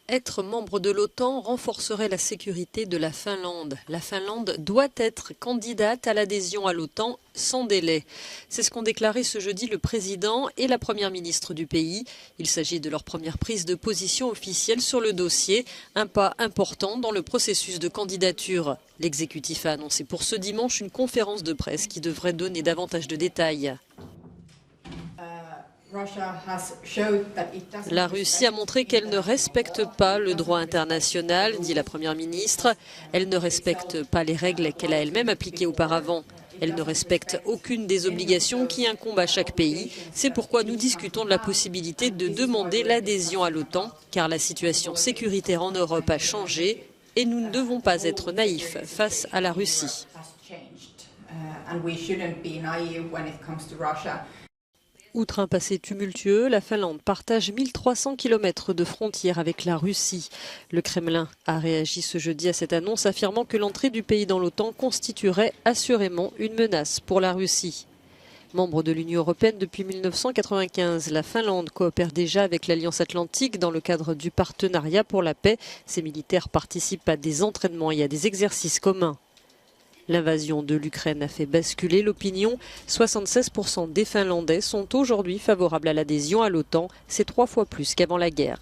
Être membre de l'OTAN renforcerait la sécurité de la Finlande. La Finlande doit être candidate à l'adhésion à l'OTAN sans délai. C'est ce qu'ont déclaré ce jeudi le président et la première ministre du pays. Il s'agit de leur première prise de position officielle sur le dossier, un pas important dans le processus de candidature. L'exécutif a annoncé pour ce dimanche une conférence de presse qui devrait donner davantage de détails. La Russie a montré qu'elle ne respecte pas le droit international, dit la première ministre. Elle ne respecte pas les règles qu'elle a elle-même appliquées auparavant. Elle ne respecte aucune des obligations qui incombent à chaque pays. C'est pourquoi nous discutons de la possibilité de demander l'adhésion à l'OTAN, car la situation sécuritaire en Europe a changé et nous ne devons pas être naïfs face à la Russie. Outre un passé tumultueux, la Finlande partage 1300 km de frontière avec la Russie. Le Kremlin a réagi ce jeudi à cette annonce, affirmant que l'entrée du pays dans l'OTAN constituerait assurément une menace pour la Russie. Membre de l'Union européenne depuis 1995, la Finlande coopère déjà avec l'Alliance atlantique dans le cadre du partenariat pour la paix. Ses militaires participent à des entraînements et à des exercices communs. L'invasion de l'Ukraine a fait basculer l'opinion. 76% des Finlandais sont aujourd'hui favorables à l'adhésion à l'OTAN. C'est 3 fois plus qu'avant la guerre.